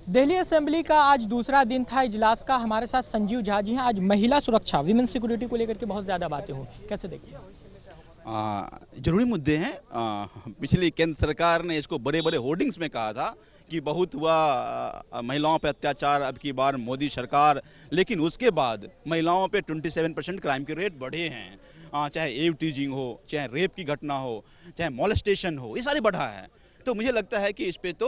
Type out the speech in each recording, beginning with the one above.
Delhi assembly का आज दूसरा दिन था इजलास का। हमारे साथ संजीव झा जी हैं। आज महिला सुरक्षा, विमेन सिक्योरिटी को लेकर के बहुत ज्यादा बातें हुई, कैसे देखते हैं? जरूरी मुद्दे हैं। पिछली केंद्र सरकार ने इसको बड़े बड़े होर्डिंग्स में कहा था कि बहुत हुआ महिलाओं पे अत्याचार, अब की बार मोदी सरकार, लेकिन उसके बाद महिलाओं पे 27% क्राइम के रेट बढ़े हैं। चाहे एव टीजिंग हो, चाहे रेप की घटना हो, चाहे मॉलेस्टेशन हो, ये सारे बढ़ा है। तो मुझे लगता है कि इस पे तो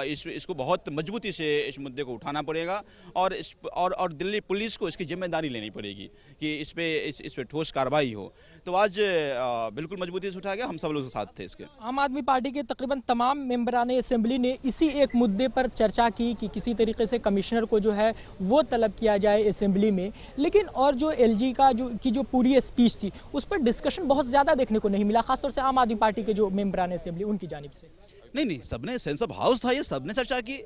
इसको बहुत मजबूती से इस मुद्दे को उठाना पड़ेगा और दिल्ली पुलिस को इसकी जिम्मेदारी लेनी पड़ेगी कि इस पे ठोस कार्रवाई हो। तो आज बिल्कुल मजबूती से उठा गया, हम सब लोग साथ थे इसके। आम आदमी पार्टी के तकरीबन तमाम मेंबरान असेंबली ने इसी एक मुद्दे पर चर्चा की कि किसी तरीके से कमिश्नर को जो है वो तलब किया जाए असेंबली में। लेकिन और जो एलजी का जो पूरी स्पीच थी उस पर डिस्कशन बहुत ज्यादा देखने को नहीं मिला, खासतौर से आम आदमी पार्टी के जो मेंबरान असेंबली उनकी जानिब से। नहीं, सबने सेंस ऑफ हाउस था, ये सबने चर्चा की।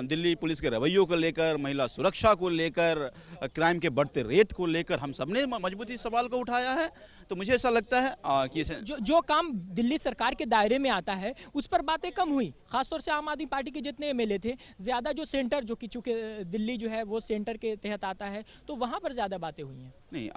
दिल्ली पुलिस के रवैयों को लेकर, महिला सुरक्षा को लेकर, क्राइम के बढ़ते रेट को लेकर हम सबने मजबूती सवाल को उठाया है। तो मुझे ऐसा लगता है कि जो काम दिल्ली सरकार के दायरे में आता है उस पर बातें कम हुई। खासतौर से आम आदमी पार्टी के जितने एमएलए थे, ज्यादा जो सेंटर, जो कि चूंकि दिल्ली जो है वो सेंटर के तहत आता है, तो वहां पर ज्यादा बातें हुई हैं। नहीं,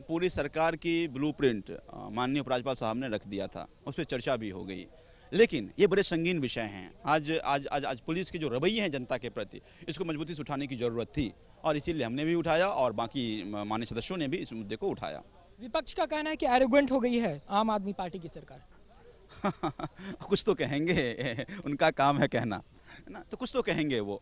पूरी सरकार की ब्लूप्रिंट माननीय उपराज्यपाल साहब ने रख दिया था, उस पर चर्चा भी हो गई। लेकिन ये बड़े संगीन विषय हैं। आज पुलिस के जो रवैये हैं जनता के प्रति, इसको मजबूती से उठाने की जरूरत थी और इसीलिए हमने भी उठाया और बाकी माननीय सदस्यों ने भी इस मुद्दे को उठाया। विपक्ष का कहना है कि एरोगेंट हो गई है आम आदमी पार्टी की सरकार। कुछ तो कहेंगे, उनका काम है कहना, है ना, तो कुछ तो कहेंगे वो।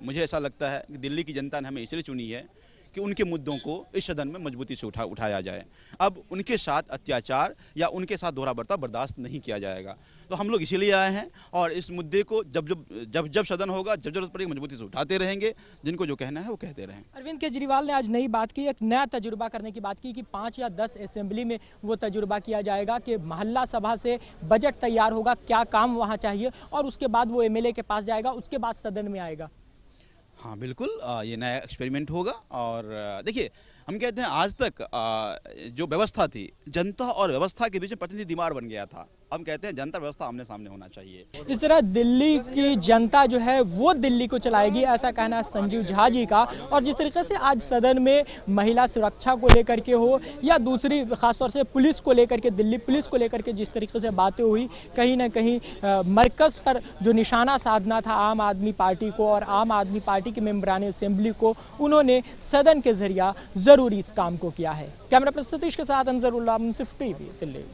मुझे ऐसा लगता है कि दिल्ली की जनता ने हमें इसलिए चुनी है कि उनके मुद्दों को इस सदन में मजबूती से उठाया जाए। अब उनके साथ अत्याचार या उनके साथ दोहरा बर्ताव बर्दाश्त नहीं किया जाएगा। तो हम लोग इसीलिए आए हैं और इस मुद्दे को जब सदन होगा, जब जरूरत पड़ेगी, मजबूती से उठाते रहेंगे। जिनको जो कहना है वो कहते रहें। अरविंद केजरीवाल ने आज नई बात की, एक नया तजुर्बा करने की बात की कि 5 या 10 असेंबली में वो तजुर्बा किया जाएगा कि मोहल्ला सभा से बजट तैयार होगा, क्या काम वहां चाहिए, और उसके बाद वो एमएलए के पास जाएगा, उसके बाद सदन में आएगा। हाँ बिल्कुल, ये नया एक्सपेरिमेंट होगा। और देखिए, हम कहते हैं आज तक जो व्यवस्था थी, जनता और व्यवस्था के बीच में प्रतिनिधि दीवार बन गया था। हम कहते हैं जनता व्यवस्था आमने सामने होना चाहिए। इस तरह दिल्ली की जनता जो है वो दिल्ली को चलाएगी, ऐसा कहना है संजीव झा जी का। और जिस तरीके से आज सदन में महिला सुरक्षा को लेकर के हो या दूसरी खासतौर से पुलिस को लेकर के, दिल्ली पुलिस को लेकर के जिस तरीके से बातें हुई, कहीं ना कहीं मरकज पर जो निशाना साधना था आम आदमी पार्टी को और आम आदमी पार्टी के मेंबरान असेंबली को, उन्होंने सदन के जरिए जरूरी इस काम को किया है। कैमरा पर्सन सतीश के साथ अंजरुल्लाह, मुंसिफ टीवी, दिल्ली।